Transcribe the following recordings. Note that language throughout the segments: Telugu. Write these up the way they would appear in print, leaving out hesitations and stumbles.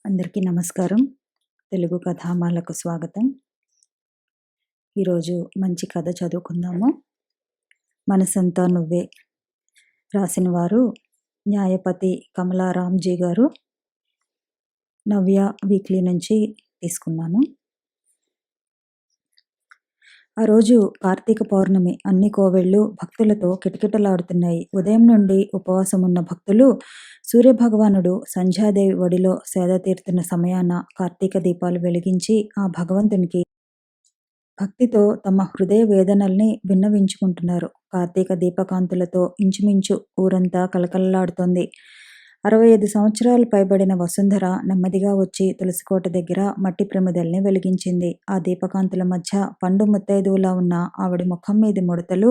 అందరికీ నమస్కారం. తెలుగు కథామాలకు స్వాగతం. ఈరోజు మంచి కథ చదువుకుందాము. మనసంతా నువ్వే. రాసిన వారు న్యాయపతి కమలారాంజీ గారు. నవ్య వీక్లీ నుంచి తీసుకున్నాను. ఆ రోజు కార్తీక పౌర్ణమి. అన్ని కోవెళ్ళు భక్తులతో కిటకిటలాడుతున్నాయి. ఉదయం నుండి ఉపవాసం ఉన్న భక్తులు సూర్యభగవానుడు సంధ్యాదేవి ఒడిలో సేద తీరుతున్న సమయాన కార్తీక దీపాలు వెలిగించి ఆ భగవంతునికి భక్తితో తమ హృదయ వేదనల్ని విన్నవించుకుంటున్నారు. కార్తీక దీపకాంతులతో ఇంచుమించు ఊరంతా కలకలలాడుతోంది. 65 సంవత్సరాలు పైబడిన వసుంధర నెమ్మదిగా వచ్చి తులసికోట దగ్గర మట్టి ప్రమిదల్ని వెలిగించింది. ఆ దీపకాంతుల మధ్య పండు ముత్తైదువులా ఉన్న ఆవిడ ముఖం మీది ముడతలు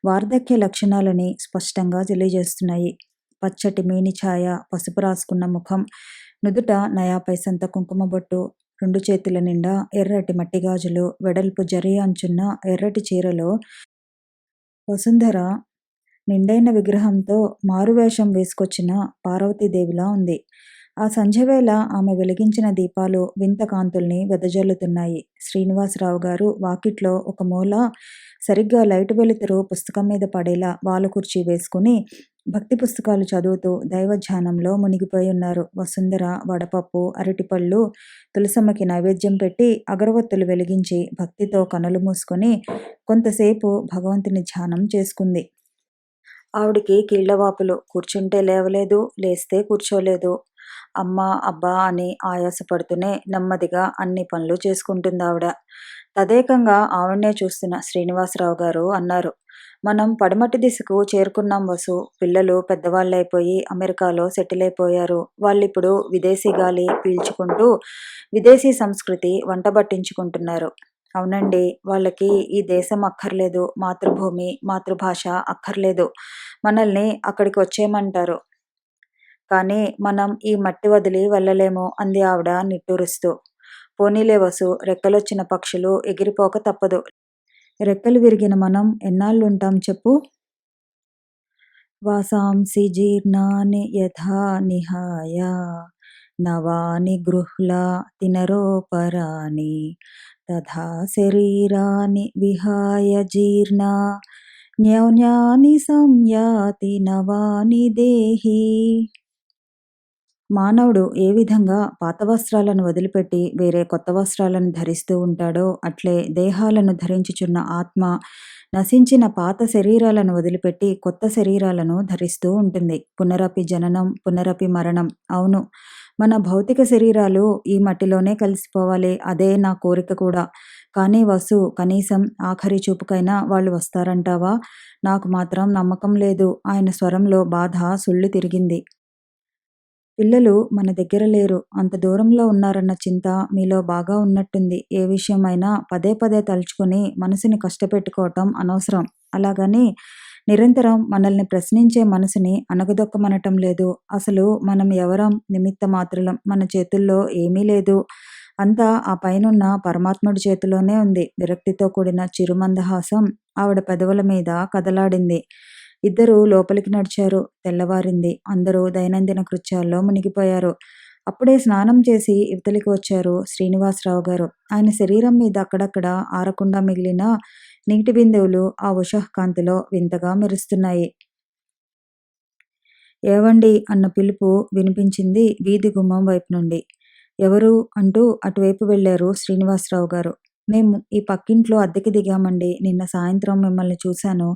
వార్ధక్య లక్షణాలని స్పష్టంగా తెలియజేస్తున్నాయి. పచ్చటి మేని ఛాయ, పసుపు రాసుకున్న ముఖం, నుదుట నయా పైసంత కుంకుమ బొట్టు, 2 చేతుల నిండా ఎర్రటి మట్టి గాజులు, వెడల్పు జరీ అంచున్న ఎర్రటి చీరలో వసుంధర నిండైన విగ్రహంతో మారువేషం వేసుకొచ్చిన పార్వతీదేవిలా ఉంది. ఆ సంధ్యవేళ ఆమె వెలిగించిన దీపాలు వింత కాంతుల్ని వెదజల్లుతున్నాయి. శ్రీనివాసరావు గారు వాకిట్లో ఒక మూల సరిగ్గా లైటు వెలుతురు పుస్తకం మీద పడేలా వాలుకుర్చీ వేసుకుని భక్తి పుస్తకాలు చదువుతూ దైవధ్యానంలో మునిగిపోయి ఉన్నారు. వసుంధర వడపప్పు, అరటిపళ్ళు తులసమ్మకి నైవేద్యం పెట్టి అగరవత్తులు వెలిగించి భక్తితో కనులు మూసుకొని కొంతసేపు భగవంతుని ధ్యానం చేసుకుంది. ఆవిడికి కీళ్లవాపులు. కూర్చుంటే లేవలేదు, లేస్తే కూర్చోలేదు. అమ్మా అబ్బా అని ఆయాసపడుతూనే నెమ్మదిగా అన్ని పనులు చేసుకుంటుందావిడ. తదేకంగా ఆవిడ్నే చూస్తున్న శ్రీనివాసరావు గారు అన్నారు, మనం పడమటి దిశకు చేరుకున్నాం వసు. పిల్లలు పెద్దవాళ్ళైపోయి అమెరికాలో సెటిల్ అయిపోయారు. వాళ్ళిప్పుడు విదేశీ గాలి పీల్చుకుంటూ విదేశీ సంస్కృతి వంటబట్టించుకుంటున్నారు. అవునండి, వాళ్ళకి ఈ దేశం అక్కర్లేదు, మాతృభూమి మాతృభాష అక్కర్లేదు. మనల్ని అక్కడికి వచ్చేయమంటారు. కానీ మనం ఈ మట్టి వదిలి వెళ్ళలేము అంది ఆవిడ నిట్టూరుస్తూ. పోనీలే వసు, రెక్కలొచ్చిన పక్షులు ఎగిరిపోక తప్పదు. రెక్కలు విరిగిన మనం ఎన్నాళ్ళుంటాం చెప్పు. వాసాంసి జీర్ణాని యథా నిహాయ నవాని గృహ్లాతి నరోపరాణి తథా శరీరాని విహాయ జీర్ణా న్యూనాని సంయాతి నవాని దేహి. మానవుడు ఏ విధంగా పాత వస్త్రాలను వదిలిపెట్టి వేరే కొత్త వస్త్రాలను ధరిస్తూ ఉంటాడో అట్లే దేహాలను ధరించుచున్న ఆత్మ నశించిన పాత శరీరాలను వదిలిపెట్టి కొత్త శరీరాలను ధరిస్తూ ఉంటుంది. పునరపి జననం పునరపి మరణం. అవును, మన భౌతిక శరీరాలు ఈ మట్టిలోనే కలిసిపోవాలి. అదే నా కోరిక కూడా. కానీ వసు, కనీసం ఆఖరి చూపుకైనా వాళ్ళు వస్తారంటావా? నాకు మాత్రం నమ్మకం లేదు. ఆయన స్వరంలో బాధ సుళ్ళు తిరిగింది. పిల్లలు మన దగ్గర లేరు, అంత దూరంలో ఉన్నారన్న చింత మీలో బాగా ఉన్నట్టుంది. ఏ విషయమైనా పదే పదే తలుచుకుని మనసుని కష్టపెట్టుకోవటం అనవసరం. అలాగని నిరంతరం మనల్ని ప్రశ్నించే మనసుని అణగదొక్కమనటం లేదు. అసలు మనం ఎవరం? నిమిత్త మాత్రులం. మన చేతుల్లో ఏమీ లేదు. అంతా ఆ పైనున్న పరమాత్ముడి చేతిలోనే ఉంది. విరక్తితో కూడిన చిరుమందహాసం ఆవిడ పెదవుల మీద కదలాడింది. ఇద్దరూ లోపలికి నడిచారు. తెల్లవారింది. అందరూ దైనందిన కృత్యాల్లో మునిగిపోయారు. అప్పుడే స్నానం చేసి ఇవతలికి వచ్చారు శ్రీనివాసరావు గారు. ఆయన శరీరం మీద అక్కడక్కడ ఆరకుండా మిగిలిన నీటి బిందువులు ఆ ఉషఃకాంతిలో వింతగా మెరుస్తున్నాయి. ఏవండి అన్న పిలుపు వినిపించింది వీధి గుమ్మం వైపు నుండి. ఎవరు అంటూ అటువైపు వెళ్లారు శ్రీనివాసరావు గారు. మేము ఈ పక్కింట్లో అద్దెకి దిగామండి. నిన్న సాయంత్రం మిమ్మల్ని చూశాను.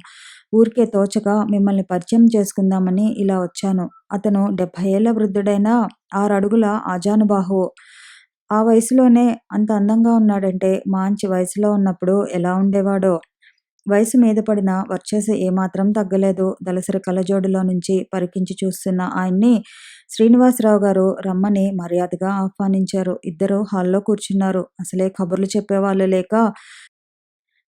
ఊరికే తోచక మిమ్మల్ని పరిచయం చేసుకుందామని ఇలా వచ్చాను. అతను 70 ఏళ్ల వృద్ధుడైన 6 అడుగుల ఆజానుబాహువు. ఆ వయసులోనే అంత అందంగా ఉన్నాడంటే మంచి వయసులో ఉన్నప్పుడు ఎలా ఉండేవాడో. వయసు మీద పడిన వర్చస్సు ఏమాత్రం తగ్గలేదు. దళసరి కళ్ళజోడులో నుంచి పరికించి చూస్తున్న ఆయన్ని శ్రీనివాసరావు గారు రమ్మని మర్యాదగా ఆహ్వానించారు. ఇద్దరు హాల్లో కూర్చున్నారు. అసలే కబుర్లు చెప్పేవాళ్ళు లేక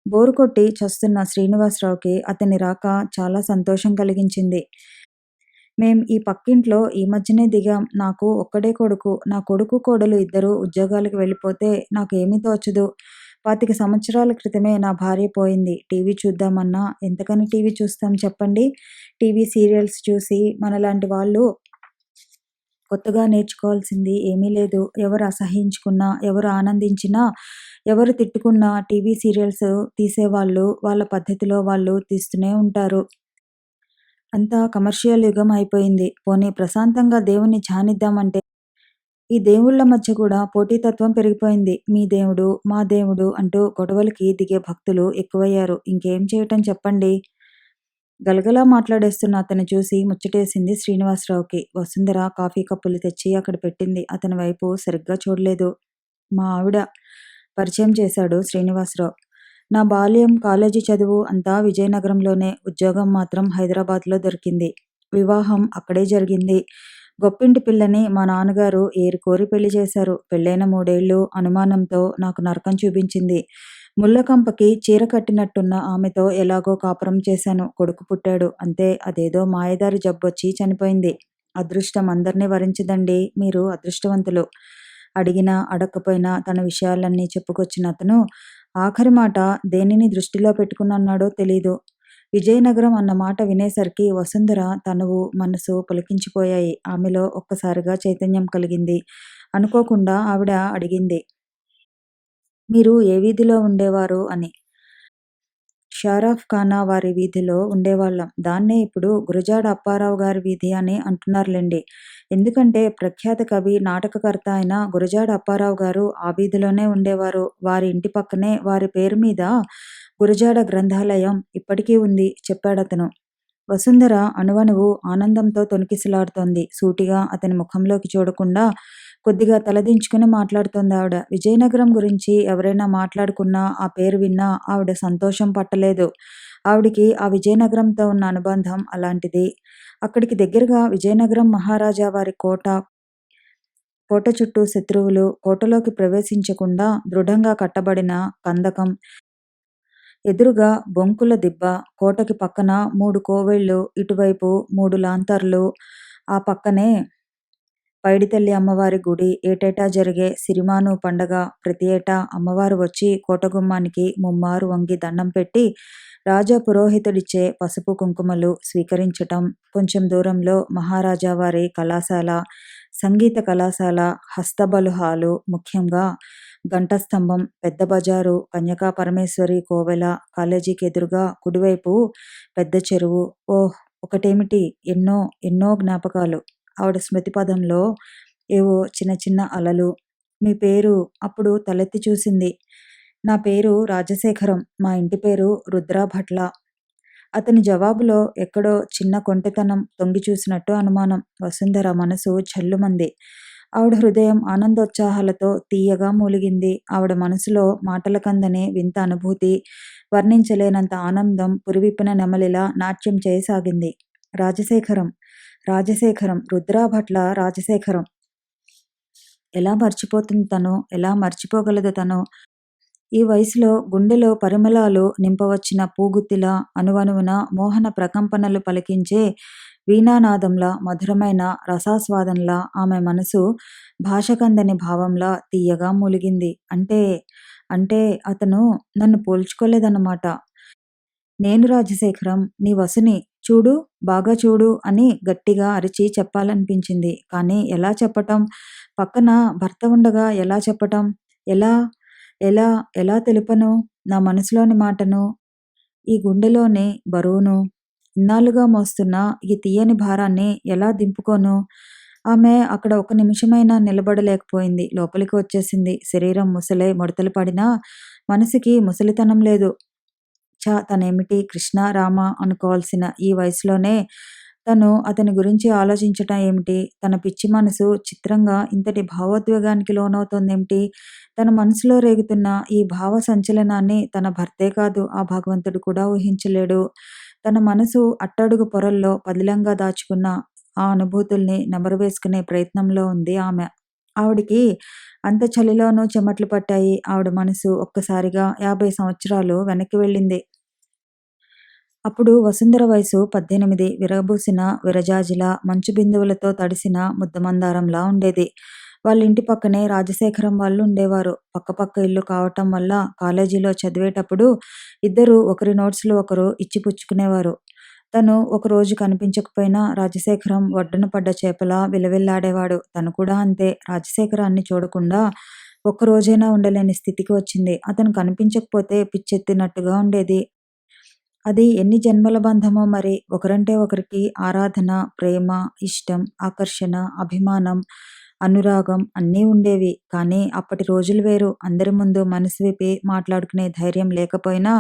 బోరు కొట్టి చస్తున్న శ్రీనివాసరావుకి అతని రాక చాలా సంతోషం కలిగించింది. మేం ఈ పక్కింట్లో ఈ మధ్యనే దిగాం. నాకు ఒక్కడే కొడుకు. నా కొడుకు కోడలు ఇద్దరూ ఉద్యోగాలకు వెళ్ళిపోతే నాకు ఏమీ తోచదు. 25 సంవత్సరాల క్రితమే నా భార్య పోయింది. టీవీ చూద్దామన్నా ఎంతకని టీవీ చూస్తాం చెప్పండి. టీవీ సీరియల్స్ చూసి మనలాంటి వాళ్ళు కొత్తగా నేర్చుకోవాల్సింది ఏమీ లేదు. ఎవరు అసహ్యించుకున్నా, ఎవరు ఆనందించినా, ఎవరు తిట్టుకున్నా టీవీ సీరియల్స్ తీసేవాళ్ళు వాళ్ళ పద్ధతిలో వాళ్ళు తీస్తూనే ఉంటారు. అంతా కమర్షియల్ యుగం అయిపోయింది. పోనీ ప్రశాంతంగా దేవుణ్ణి ధ్యానిద్దామంటే, ఈ దేవుళ్ళ మధ్య కూడా పోటీతత్వం పెరిగిపోయింది. మీ దేవుడు, మా దేవుడు అంటూ గొడవలకి దిగే భక్తులు ఎక్కువయ్యారు. ఇంకేం చేయటం చెప్పండి? గలగలా మాట్లాడేస్తున్న అతన్ని చూసి ముచ్చటేసింది శ్రీనివాసరావుకి. వసుంధర కాఫీ కప్పులు తెచ్చి అక్కడ పెట్టింది. అతని వైపు సరిగ్గా చూడలేదు. మా ఆవిడ పరిచయం చేశాడు శ్రీనివాసరావు. నా బాల్యం, కాలేజీ చదువు అంతా విజయనగరంలోనే. ఉద్యోగం మాత్రం హైదరాబాద్‌లో దొరికింది. వివాహం అక్కడే జరిగింది. గొప్పింటి పిల్లని మా నాన్నగారు ఏరికోరి పెళ్లి చేశారు. పెళ్ళైన 3 ఏళ్ళు అనుమానంతో నాకు నరకం చూపించింది. ముళ్ళకంపకి చీర కట్టినట్టున్న ఆమెతో ఎలాగో కాపురం చేశాను. కొడుకు పుట్టాడు. అంతే, అదేదో మాయదారి జబ్బొచ్చి చనిపోయింది. అదృష్టం అందరిని వరించదండి. మీరు అదృష్టవంతులు. అడిగినా, అడక్కపోయినా తన విషయాలన్నీ చెప్పుకొచ్చిన అతను ఆఖరి మాట దేనిని దృష్టిలో పెట్టుకునన్నాడో తెలీదు. విజయనగరం అన్న మాట వినేసరికి వసుంధర తనువు, మనసు పులకించిపోయాయి. ఆమెలో ఒక్కసారిగా చైతన్యం కలిగింది. అనుకోకుండా ఆవిడ అడిగింది, మీరు ఏ వీధిలో ఉండేవారు అని. షారఫ్ ఖానా వారి వీధిలో ఉండేవాళ్ళం. దాన్నే ఇప్పుడు గురజాడ అప్పారావు గారి వీధి అని అంటున్నారులెండి. ఎందుకంటే ప్రఖ్యాత కవి, నాటకకర్త అయిన గురజాడ అప్పారావు గారు ఆ వీధిలోనే ఉండేవారు. వారి ఇంటి పక్కనే వారి పేరు మీద గురజాడ గ్రంథాలయం ఇప్పటికీ ఉంది చెప్పాడతను. వసుంధర అణువణువు ఆనందంతో తొణికిసలాడుతోంది. సూటిగా అతని ముఖంలోకి చూడకుండా కొద్దిగా తలదించుకుని మాట్లాడుతోందావిడ. విజయనగరం గురించి ఎవరైనా మాట్లాడుకున్నా, ఆ పేరు విన్నా ఆవిడ సంతోషం పట్టలేదు. ఆవిడికి ఆ విజయనగరంతో ఉన్న అనుబంధం అలాంటిది. అక్కడికి దగ్గరగా విజయనగరం మహారాజా వారి కోట, కోట చుట్టూ శత్రువులు, కోటలోకి ప్రవేశించకుండా దృఢంగా కట్టబడిన కందకం, ఎదురుగా బొంకుల దిబ్బ, కోటకి పక్కన 3 కోవెళ్ళు, ఇటువైపు 3 లాంతర్లు, ఆ పక్కనే పైడితల్లి అమ్మవారి గుడి, ఏటేటా జరిగే సిరిమాను పండగ. ప్రతి ఏటా అమ్మవారు వచ్చి కోటగుమ్మానికి ముమ్మారు వంగి దండం పెట్టి రాజా పురోహితుడిచ్చే పసుపు కుంకుమలు స్వీకరించటం. కొంచెం దూరంలో మహారాజా వారి కళాశాల, సంగీత కళాశాల, హస్తబలు హాలు, ముఖ్యంగా ఘంటస్తంభం, పెద్ద బజారు, కన్యకా పరమేశ్వరి కోవెల, కాలేజీకి ఎదురుగా కుడివైపు పెద్ద చెరువు. ఓహ్! ఒకటేమిటి, ఎన్నో ఎన్నో జ్ఞాపకాలు. ఆవిడ స్మృతిపథంలో ఏవో చిన్న చిన్న అలలు. మీ పేరు? అప్పుడు తలెత్తి చూసింది. నా పేరు రాజశేఖరం. మా ఇంటి పేరు రుద్రా భట్ల. అతని జవాబులో ఎక్కడో చిన్న కొంటెతనం తొంగి చూసినట్టు అనుమానం. వసుంధర మనసు ఝల్లుమంది. ఆవిడ హృదయం ఆనందోత్సాహాలతో తీయగా మూలిగింది. ఆవిడ మనసులో మాటలకందని వింత అనుభూతి, వర్ణించలేనంత ఆనందం పురివిప్పిన నెమలిలా నాట్యం చేయసాగింది. రాజశేఖరం, రాజశేఖరం, రుద్రా భట్ల రాజశేఖరం. ఎలా మర్చిపోతుంది తను? ఎలా మర్చిపోగలదు తను? ఈ వయసులో గుండెలో పరిమళాలు నింపవచ్చిన పూగుత్తిలా, అణువణువున మోహన ప్రకంపనలు పలికించే వీణానాదంలా, మధురమైన రసాస్వాదంలా ఆమె మనసు భాషకందని భావంలా తీయగా మూలిగింది. అంటే అతను నన్ను పోల్చుకోలేదన్నమాట. నేను రాజశేఖరం, నీ వసుని. చూడు, బాగా చూడు అని గట్టిగా అరిచి చెప్పాలనిపించింది. కానీ ఎలా చెప్పటం? పక్కన భర్త ఉండగా ఎలా చెప్పటం? ఎలా? ఎలా? ఎలా తెలుపను నా మనసులోని మాటను, ఈ గుండెలోని బరువును? ఇన్నాళ్లుగా మోస్తున్న ఈ తీయని భారాన్ని ఎలా దింపుకోను? ఆమె అక్కడ ఒక నిమిషమైనా నిలబడలేకపోయింది. లోపలికి వచ్చేసింది. శరీరం ముసలై ముడతలు పడినా మనసుకి ముసలితనం లేదు. తనేమిటి కృష్ణ, రామ అనుకోవాల్సిన ఈ వయసులోనే తను అతని గురించి ఆలోచించటం ఏమిటి? తన పిచ్చి మనసు చిత్రంగా ఇంతటి భావోద్వేగానికి లోనవుతోందేమిటి? తన మనసులో రేగుతున్న ఈ భావ సంచలనాన్ని తన భర్తే కాదు, ఆ భగవంతుడు కూడా ఊహించలేడు. తన మనసు అట్టడుగు పొరల్లో పదిలంగా దాచుకున్న ఆ అనుభూతుల్ని నెమరు వేసుకునే ప్రయత్నంలో ఉంది ఆమె. ఆవిడికి అంత చలిలోనూ చెమట్లు పట్టాయి. ఆవిడ మనసు ఒక్కసారిగా 50 సంవత్సరాలు వెనక్కి వెళ్ళింది. అప్పుడు వసుంధర వయసు 18. విరబూసిన విరజాజిలా, మంచు బిందువులతో తడిసిన ముద్దమందారంలా ఉండేది. వాళ్ళింటి పక్కనే రాజశేఖరం వాళ్ళు ఉండేవారు. పక్కపక్క ఇల్లు కావటం వల్ల కాలేజీలో చదివేటప్పుడు ఇద్దరూ ఒకరి నోట్సులు ఒకరు ఇచ్చిపుచ్చుకునేవారు. తను ఒకరోజు కనిపించకపోయినా రాజశేఖరం ఒడ్డున పడ్డ చేపలా విలవిల్లాడేవాడు. తను కూడా అంతే. రాజశేఖరాన్ని చూడకుండా ఒక్కరోజైనా ఉండలేని స్థితికి వచ్చింది. అతను కనిపించకపోతే పిచ్చెత్తినట్టుగా ఉండేది. అది ఎన్ని జన్మల బంధమో మరి. ఒకరంటే ఒకరికి ఆరాధన, ప్రేమ, ఇష్టం, ఆకర్షణ, అభిమానం, అనురాగం అన్నీ ఉండేవి. కానీ అప్పటి రోజులు వేరు. అందరి ముందు మనసు విప్పి మాట్లాడుకునే ధైర్యం లేకపోయినా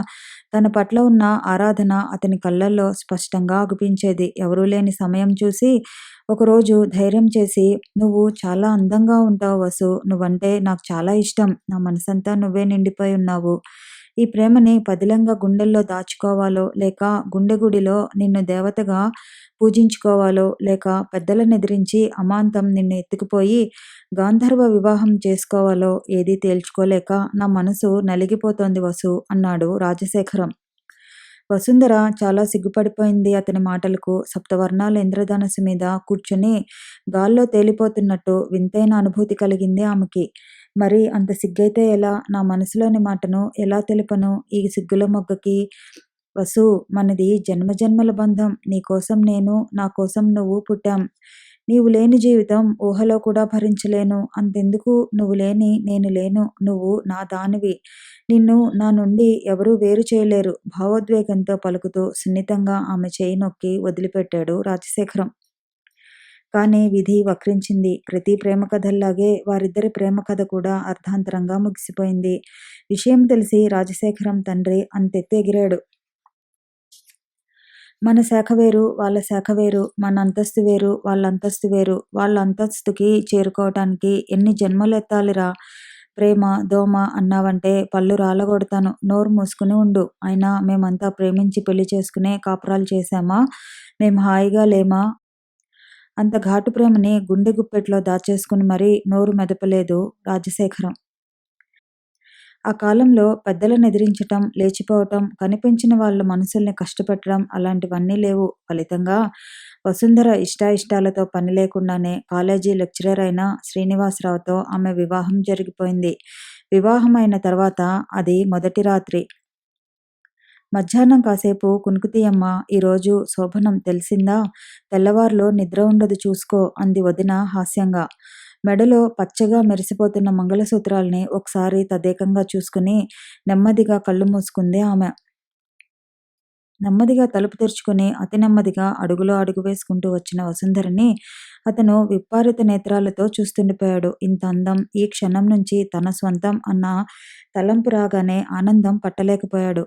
తన పట్ల ఉన్న ఆరాధన అతని కళ్ళల్లో స్పష్టంగా అగుపించేది. ఎవరూ లేని సమయం చూసి ఒకరోజు ధైర్యం చేసి, "నువ్వు చాలా అందంగా ఉంటావు వసు. నువ్వంటే నాకు చాలా ఇష్టం. నా మనసంతా నువ్వే నిండిపోయి ఉన్నావు. ఈ ప్రేమని పదిలంగా గుండెల్లో దాచుకోవాలో, లేక గుండె గుడిలో నిన్ను దేవతగా పూజించుకోవాలో, లేక పెద్దలనెదిరించి అమాంతం నిన్ను ఎత్తుకుపోయి గాంధర్వ వివాహం చేసుకోవాలో ఏదీ తేల్చుకోలేక నా మనసు నలిగిపోతోంది వసు" అన్నాడు రాజశేఖరం. వసుంధర చాలా సిగ్గుపడిపోయింది అతని మాటలకు. సప్తవర్ణాల ఇంద్రధనస్సు మీద కూర్చుని గాల్లో తేలిపోతున్నట్టు వింతైన అనుభూతి కలిగింది ఆమెకి. మరి అంత సిగ్గైతే ఎలా? నా మనసులోని మాటను ఎలా తెలుపను ఈ సిగ్గుల మొగ్గకి? వసూ, మనది జన్మజన్మల బంధం. నీకోసం నేను, నా కోసం నువ్వు పుట్టాం. నీవు లేని జీవితం ఊహలో కూడా భరించలేను. అంతెందుకు, నువ్వు లేని నేను లేను. నువ్వు నా దానివి. నిన్ను నా నుండి ఎవరూ వేరు చేయలేరు భావోద్వేగంతో పలుకుతూ సున్నితంగా ఆమె చేయి నొక్కి వదిలిపెట్టాడు రాజశేఖరం. కానీ విధి వక్రించింది. ప్రతి ప్రేమ కథల్లాగే వారిద్దరి ప్రేమ కథ కూడా అర్ధాంతరంగా ముగిసిపోయింది. విషయం తెలిసి రాజశేఖరం తండ్రి అంతెత్తు ఎగిరాడు. మన శాఖ వేరు, వాళ్ళ శాఖ వేరు. మన అంతస్తు వేరు, వాళ్ళ అంతస్తు వేరు. వాళ్ళ అంతస్తుకి చేరుకోవటానికి ఎన్ని జన్మలెత్తాలిరా? ప్రేమ దోమ అన్నావంటే పళ్ళు రాలగొడతాను. నోరు మూసుకుని ఉండు. అయినా మేమంతా ప్రేమించి పెళ్లి చేసుకునే కాపురాలు చేశామా? మేం హాయిగా లేమా? అంత ఘాటు ప్రేమని గుండె గుప్పెట్లో దాచేసుకుని మరీ నోరు మెదపలేదు రాజశేఖరం. ఆ కాలంలో పెద్దలనెదిరించటం, లేచిపోవటం, కనిపించిన వాళ్ళ మనసుల్ని కష్టపెట్టడం అలాంటివన్నీ లేవు. ఫలితంగా వసుంధర ఇష్టాయిష్టాలతో పని లేకుండానే కాలేజీ లెక్చరర్ అయిన శ్రీనివాసరావుతో ఆమె వివాహం జరిగిపోయింది. వివాహం అయిన తర్వాత అది మొదటి రాత్రి. మధ్యాహ్నం కాసేపు కునుకుతీయమ్మా, ఈరోజు శోభనం తెలిసిందా? తెల్లవార్లు నిద్ర ఉండదు చూసుకో అంది వదిన హాస్యంగా. మెడలో పచ్చగా మెరిసిపోతున్న మంగళసూత్రాల్ని ఒకసారి తదేకంగా చూసుకుని నెమ్మదిగా కళ్ళు మూసుకుంది ఆమె. నెమ్మదిగా తలుపు తెరుచుకుని అతి నెమ్మదిగా అడుగులో అడుగు వేసుకుంటూ వచ్చిన వసుంధరని అతను విప్పారిత నేత్రాలతో చూస్తుండిపోయాడు. ఇంత అందం ఈ క్షణం నుంచి తన స్వంతం అన్న తలంపు రాగానే ఆనందం పట్టలేకపోయాడు.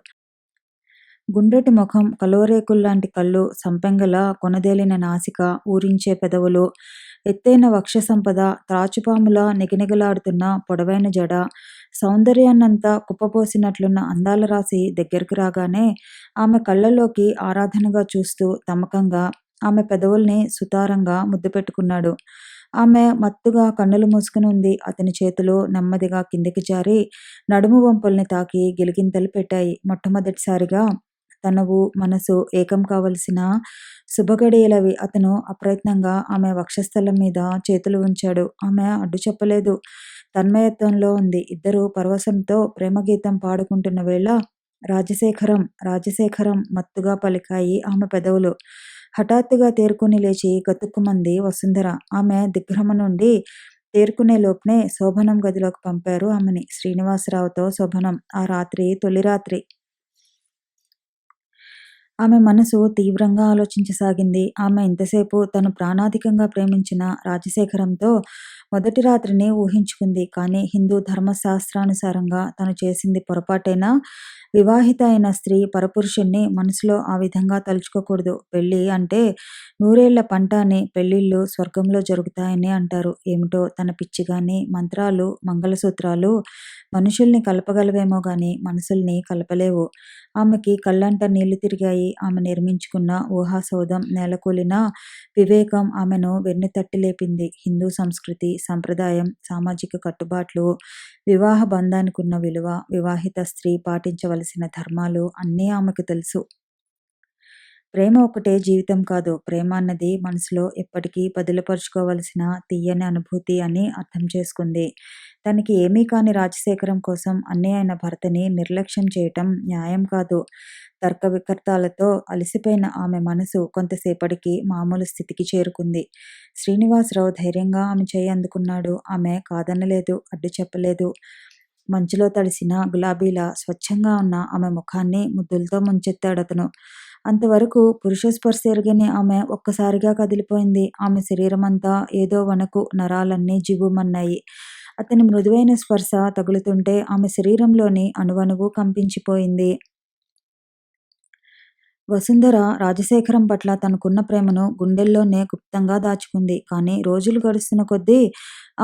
గుండ్రటి ముఖం, కలువరేకుల్లాంటి కళ్ళు, సంపెంగల కొనదేలిన నాసిక, ఊరించే పెదవులు, ఎత్తైన వక్ష సంపద, త్రాచుపాములా నిగనిగలాడుతున్న పొడవైన జడ, సౌందర్యాన్నంతా కుప్పపోసినట్లున్న అందాల రాశి దగ్గరకు రాగానే ఆమె కళ్ళలోకి ఆరాధనగా చూస్తూ తమకంగా ఆమె పెదవుల్ని సుతారంగా ముద్దు పెట్టుకున్నాడు. ఆమె మత్తుగా కన్నులు మూసుకుని ఉంది. అతని చేతులు నెమ్మదిగా కిందికి జారి నడుము వంపుల్ని తాకి గిలిగింతలు పెట్టాయి. మొట్టమొదటిసారిగా తనవు మనసు ఏకం కావలసిన శుభగడియలవి. అతను అప్రయత్నంగా ఆమె వక్షస్థలం మీద చేతులు ఉంచాడు. ఆమె అడ్డు చెప్పలేదు. తన్మయత్వంలో ఉంది. ఇద్దరూ పరవశంతో ప్రేమగీతం పాడుకుంటున్న వేళ రాజశేఖరం, రాజశేఖరం మత్తుగా పలికాయి ఆమె పెదవులు. హఠాత్తుగా తేరుకుని లేచి గతుక్కుమంది వసుంధర. ఆమె దిగ్భ్రమ నుండి తేరుకునే లోపునే శోభనం గదిలోకి పంపారు ఆమెని. శ్రీనివాసరావుతో శోభనం. ఆ రాత్రి తొలి రాత్రి. ఆమె మనసు తీవ్రంగా ఆలోచించసాగింది. ఆమె ఇంతసేపు తను ప్రాణాధికంగా ప్రేమించిన రాజశేఖరంతో మొదటి రాత్రిని ఊహించుకుంది. కానీ హిందూ ధర్మశాస్త్రానుసారంగా తను చేసింది పొరపాటైనా? వివాహిత అయిన స్త్రీ పరపురుషుణ్ణి మనసులో ఆ విధంగా తలుచుకోకూడదు. పెళ్ళి అంటే 100 పంట అని, పెళ్ళిళ్ళు స్వర్గంలో జరుగుతాయని అంటారు. ఏమిటో తన పిచ్చిగాని మంత్రాలు, మంగళసూత్రాలు మనుషుల్ని కలపగలవేమో గాని మనసుల్ని కలపలేవు. ఆమెకి కళ్ళంట నీళ్లు తిరిగాయి. ఆమె నిర్మించుకున్న ఊహాసౌధం నేలకూలినా వివేకం ఆమెను వెన్నుతట్టి లేపింది. హిందూ సంస్కృతి, సంప్రదాయం, సామాజిక కట్టుబాట్లు, వివాహ బంధానికున్న విలువ, వివాహిత స్త్రీ పాటించవలసిన ధర్మాలు అన్నీ ఆమెకు తెలుసు. ప్రేమ ఒక్కటే జీవితం కాదు. ప్రేమ అన్నది మనసులో ఎప్పటికీ పదిలపరుచుకోవలసిన తీయని అనుభూతి అని అర్థం చేసుకుంది. తనకి ఏమీ కాని రాజశేఖరం కోసం అన్నీ అయిన భర్తని నిర్లక్ష్యం చేయటం న్యాయం కాదు. తర్క వికర్తాలతో అలసిపోయిన ఆమె మనసు కొంతసేపటికి మామూలు స్థితికి చేరుకుంది. శ్రీనివాసరావు ధైర్యంగా ఆమె చెయ్యి అందుకున్నాడు. ఆమె కాదనలేదు, అడ్డు చెప్పలేదు. మంచులో తడిసిన గులాబీలా స్వచ్ఛంగా ఉన్న ఆమె ముఖాన్ని ముద్దులతో ముంచెత్తాడతను. అంతవరకు పురుష స్పర్శ ఎరగని ఆమె ఒక్కసారిగా కదిలిపోయింది. ఆమె శరీరమంతా ఏదో వణకు, నరాలన్నీ జివ్వుమన్నాయి. అతని మృదువైన స్పర్శ తగులుతుంటే ఆమె శరీరంలోని అణువణువు కంపించిపోయింది. వసుంధర రాజశేఖరం పట్ల తనకున్న ప్రేమను గుండెల్లోనే గుప్తంగా దాచుకుంది. కానీ రోజులు గడుస్తున్న కొద్దీ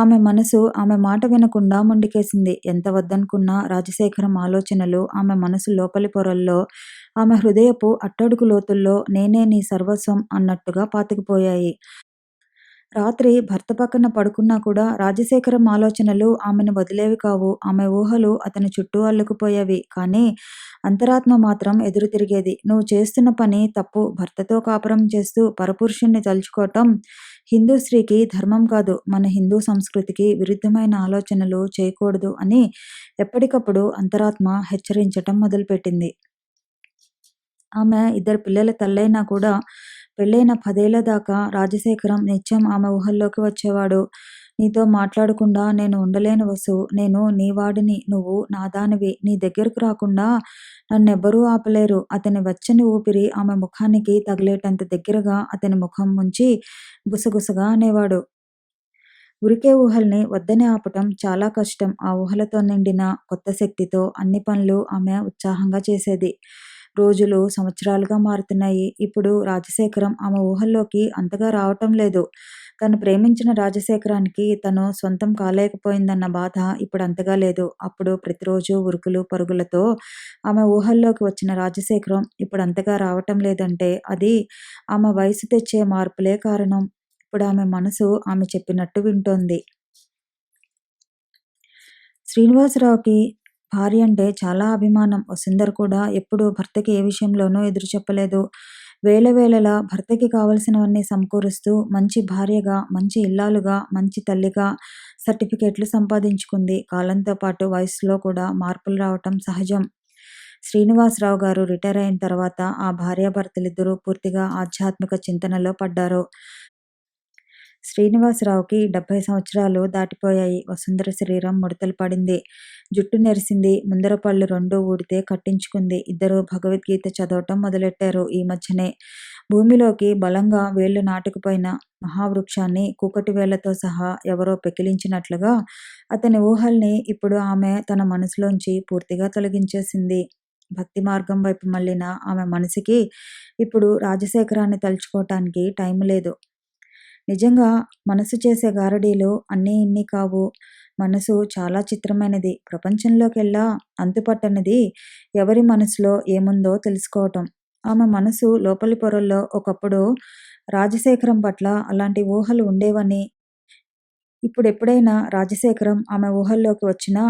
ఆమె మనసు ఆమె మాట వినకుండా మొండికేసింది. ఎంత వద్దనుకున్నా రాజశేఖరం ఆలోచనలు ఆమె మనసు లోపలి పొరల్లో, ఆమె హృదయపు అట్టడుగు లోతుల్లో నేనే నీ సర్వస్వం అన్నట్టుగా పాతుకుపోయాయి. రాత్రి భర్త పక్కన పడుకున్నా కూడా రాజశేఖరం ఆలోచనలు ఆమెను వదిలేవి కావు. ఆమె ఊహలు అతని చుట్టూ అల్లుకుపోయేవి. కానీ అంతరాత్మ మాత్రం ఎదురు తిరిగేది. నువ్వు చేస్తున్న పని తప్పు. భర్తతో కాపురం చేస్తూ పరపురుషుణ్ణి తలుచుకోవటం హిందూ స్త్రీకి ధర్మం కాదు. మన హిందూ సంస్కృతికి విరుద్ధమైన ఆలోచనలు చేయకూడదు అని ఎప్పటికప్పుడు అంతరాత్మ హెచ్చరించటం మొదలుపెట్టింది. ఆమె 2 పిల్లల తల్లైనా కూడా పెళ్ళైన 10 ఏళ్ల దాకా రాజశేఖరం నిత్యం ఆమె ఊహల్లోకి వచ్చేవాడు. నీతో మాట్లాడకుండా నేను ఉండలేను వసు. నేను నీ వాడిని, నువ్వు నాదానివి. నీ దగ్గరకు రాకుండా నన్నెవ్వరూ ఆపలేరు. అతని వెచ్చని ఊపిరి ఆమె ముఖానికి తగిలేటంత దగ్గరగా అతని ముఖం ముంచి గుసగుసగా అనేవాడు. ఉరికే ఊహల్ని వద్దని ఆపటం చాలా కష్టం. ఆ ఊహలతో నిండిన కొత్త శక్తితో అన్ని పనులు ఆమె ఉత్సాహంగా చేసేది. రోజులు సంవత్సరాలుగా మారుతున్నాయి. ఇప్పుడు రాజశేఖరం ఆమె ఊహల్లోకి అంతగా రావటం లేదు. తను ప్రేమించిన రాజశేఖరానికి తను సొంతం కాలేకపోయిందన్న బాధ ఇప్పుడు అంతగా లేదు. అప్పుడు ప్రతిరోజు ఉరుకులు పరుగులతో ఆమె ఊహల్లోకి వచ్చిన రాజశేఖరం ఇప్పుడు అంతగా రావటం లేదంటే అది ఆమె వయసు తెచ్చే మార్పులే కారణం. ఇప్పుడు ఆమె మనసు ఆమె చెప్పినట్టు వింటోంది. శ్రీనివాసరావుకి భార్య అంటే చాలా అభిమానం. వసుంధర కూడా ఎప్పుడూ భర్తకి ఏ విషయంలోనూ ఎదురు చెప్పలేదు. వేళవేళలా భర్తకి కావలసినవన్నీ సమకూరుస్తూ మంచి భార్యగా, మంచి ఇల్లాలుగా, మంచి తల్లిగా సర్టిఫికేట్లు సంపాదించుకుంది. కాలంతో పాటు వయస్సులో కూడా మార్పులు రావటం సహజం. శ్రీనివాసరావు గారు రిటైర్ అయిన తర్వాత ఆ భార్యాభర్తలిద్దరూ పూర్తిగా ఆధ్యాత్మిక చింతనలో పడ్డారు. శ్రీనివాసరావుకి 70 సంవత్సరాలు దాటిపోయాయి. వసుంధర శరీరం ముడతలు పడింది. జుట్టు నెరిసింది. ముందర పళ్ళు రెండూ ఊడితే కట్టించుకుంది. ఇద్దరూ భగవద్గీత చదవటం మొదలెట్టారు ఈ మధ్యనే. భూమిలోకి బలంగా వేళ్లు నాటుకుపోయిన మహావృక్షాన్ని కూకటి వేళ్లతో సహా ఎవరో పెకిలించినట్లుగా అతని ఊహల్ని ఇప్పుడు ఆమె తన మనసులోంచి పూర్తిగా తొలగించేసింది. భక్తి మార్గం వైపు మళ్లిన ఆమె మనసుకి ఇప్పుడు రాజశేఖరాన్ని తలుచుకోవటానికి టైం లేదు. నిజంగా మనసు చేసే గారడీలు అన్నీ ఇన్ని కావు. మనసు చాలా చిత్రమైనది. ప్రపంచంలోకెల్లా అంతుపట్టనిది ఎవరి మనసులో ఏముందో తెలుసుకోవటం. ఆమె మనసు లోపలి పొరల్లో ఒకప్పుడు రాజశేఖరం పట్ల అలాంటి ఊహలు ఉండేవని, ఇప్పుడెప్పుడైనా రాజశేఖరం ఆమె ఊహల్లోకి వచ్చినా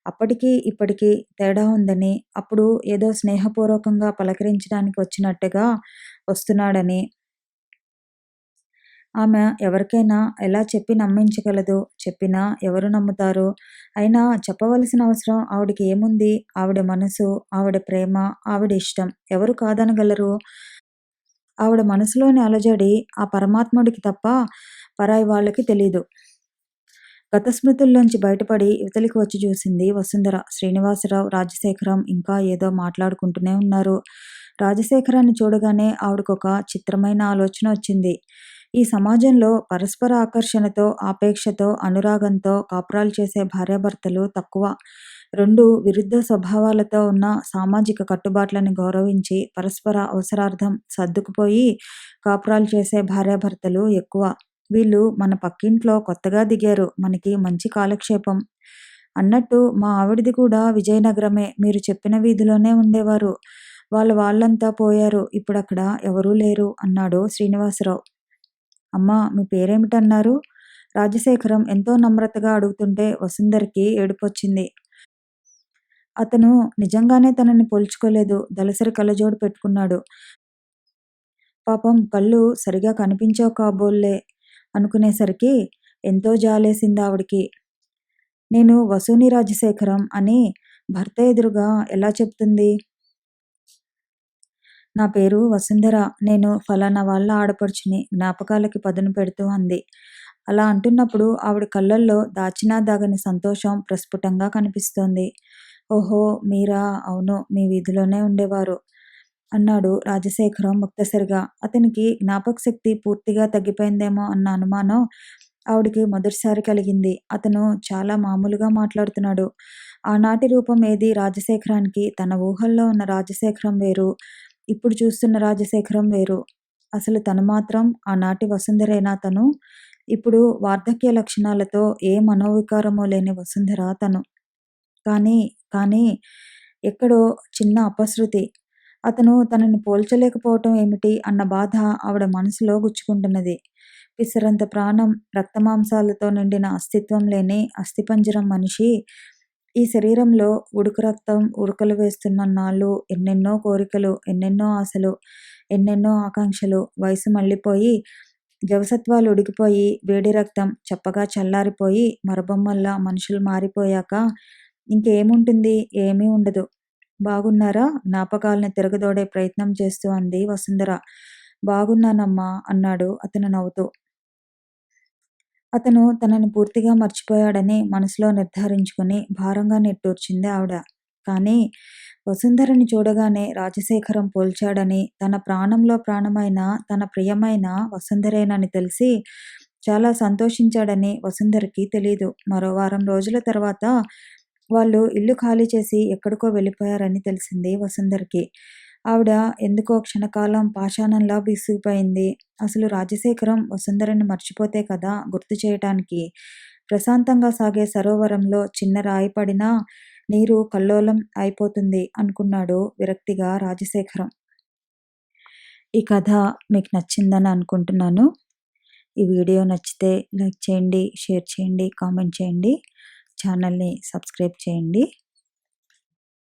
అప్పటికీ ఇప్పటికీ తేడా ఉందని, అప్పుడు ఏదో స్నేహపూర్వకంగా పలకరించడానికి వచ్చినట్టుగా వస్తున్నాడని ఆమె ఎవరికైనా ఎలా చెప్పి నమ్మించగలదు? చెప్పినా ఎవరు నమ్ముతారు? అయినా చెప్పవలసిన అవసరం ఆవిడకి ఏముంది? ఆవిడ మనసు, ఆవిడ ప్రేమ, ఆవిడ ఇష్టం. ఎవరు కాదనగలరు? ఆవిడ మనసులోని అలజడి ఆ పరమాత్ముడికి తప్ప పరాయి వాళ్ళకి తెలీదు. గత స్మృతుల్లోంచి బయటపడి ఇవతలికి వచ్చి చూసింది వసుంధర. శ్రీనివాసరావు, రాజశేఖరం ఇంకా ఏదో మాట్లాడుకుంటూనే ఉన్నారు. రాజశేఖరాన్ని చూడగానే ఆవిడకొక చిత్రమైన ఆలోచన వచ్చింది. ఈ సమాజంలో పరస్పర ఆకర్షణతో, ఆపేక్షతో, అనురాగంతో కాపురాలు చేసే భార్యాభర్తలు తక్కువ. 2 విరుద్ధ స్వభావాలతో ఉన్న సామాజిక కట్టుబాట్లని గౌరవించి పరస్పర అవసరార్థం సర్దుకుపోయి కాపురాలు చేసే భార్యాభర్తలు ఎక్కువ. వీళ్ళు మన పక్కింట్లో కొత్తగా దిగారు. మనకి మంచి కాలక్షేపం. అన్నట్టు మా ఆవిడది కూడా విజయనగరమే. మీరు చెప్పిన వీధిలోనే ఉండేవారు. వాళ్ళంతా పోయారు. ఇప్పుడక్కడ ఎవరూ లేరు అన్నాడు శ్రీనివాసరావు. అమ్మా మీ పేరేమిటన్నారు? రాజశేఖరం ఎంతో నమ్రతగా అడుగుతుంటే వసుంధరకి ఏడుపొచ్చింది. అతను నిజంగానే తనని పోల్చుకోలేదు. దళసరి కళ్ళజోడు పెట్టుకున్నాడు. పాపం కళ్ళు సరిగా కనిపించవు కాబోల్లే అనుకునేసరికి ఎంతో జాలేసిందావిడికి. నేను వసూని రాజశేఖరం అని భర్త ఎదురుగా ఎలా చెప్తుంది? నా పేరు వసుంధర. నేను ఫలానా వాళ్ళ ఆడపడుచుని జ్ఞాపకాలకి పదును పెడుతూ అంది. అలా అంటున్నప్పుడు ఆవిడ కళ్ళల్లో దాచినా దాగని సంతోషం ప్రస్ఫుటంగా కనిపిస్తోంది. ఓహో! మీరా? అవును. మీ వీధిలోనే ఉండేవారు అన్నాడు రాజశేఖరం ముక్తసరిగా. అతనికి జ్ఞాపకశక్తి పూర్తిగా తగ్గిపోయిందేమో అన్న అనుమానం ఆవిడకి మొదటిసారి కలిగింది. అతను చాలా మామూలుగా మాట్లాడుతున్నాడు. ఆనాటి రూపం ఏది రాజశేఖరానికి? తన ఊహల్లో ఉన్న రాజశేఖరం వేరు. ఇప్పుడు చూస్తున్న రాజశేఖరం వేరు. అసలు తను మాత్రం ఆనాటి వసుంధరేనా తను? ఇప్పుడు వార్ధక్య లక్షణాలతో ఏ మనోవికారమూ లేని వసుంధర తను. కానీ, కానీ ఎక్కడో చిన్న అపశృతి. అతను తనని పోల్చలేకపోవటం ఏమిటి అన్న బాధ ఆవిడ మనసులో గుచ్చుకుంటున్నది. పిసరంత ప్రాణం, రక్తమాంసాలతో నిండిన అస్తిత్వం లేని అస్థిపంజరం మనిషి ఈ శరీరంలో ఉడుకు రక్తం ఉరకలు వేస్తున్నన్నాళ్ళు ఎన్నెన్నో కోరికలు, ఎన్నెన్నో ఆశలు, ఎన్నెన్నో ఆకాంక్షలు, వయసు మళ్ళిపోయి, జవసత్వాలు ఉడికిపోయి, వేడి రక్తం చప్పగా చల్లారిపోయి, మరబొమ్మల్లా మనుషులు మారిపోయాక ఇంకేముంటుంది? ఏమీ ఉండదు. బాగున్నారా? జ్ఞాపకాల్ని తిరగదోడే ప్రయత్నం చేస్తూ అంది వసుంధర. బాగున్నానమ్మా అన్నాడు అతను నవ్వుతూ. అతను తనని పూర్తిగా మర్చిపోయాడని మనసులో నిర్ధారించుకుని భారంగా నిట్టూర్చింది ఆవిడ. కానీ వసుంధరని చూడగానే రాజశేఖరం పోల్చాడని, తన ప్రాణంలో ప్రాణమైన, తన ప్రియమైన వసుంధరేనని తెలిసి చాలా సంతోషించాడని వసుంధరకి తెలీదు. మరో వారం రోజుల తర్వాత వాళ్ళు ఇల్లు ఖాళీ చేసి ఎక్కడికో వెళ్ళిపోయారని తెలిసింది వసుంధరకి. ఆవిడ ఎందుకో క్షణకాలం పాషాణంలా బిగుసుకుపోయింది. అసలు రాజశేఖరం వసుంధరని మర్చిపోతే కదా గుర్తు చేయటానికి. ప్రశాంతంగా సాగే సరోవరంలో చిన్న రాయి పడినా నీరు కల్లోలం అయిపోతుంది అనుకున్నాడు విరక్తిగా రాజశేఖరం. ఈ కథ మీకు నచ్చిందని అనుకుంటున్నాను. ఈ వీడియో నచ్చితే లైక్ చేయండి, షేర్ చేయండి, కామెంట్ చేయండి. ఛానల్ని సబ్స్క్రైబ్ చేయండి.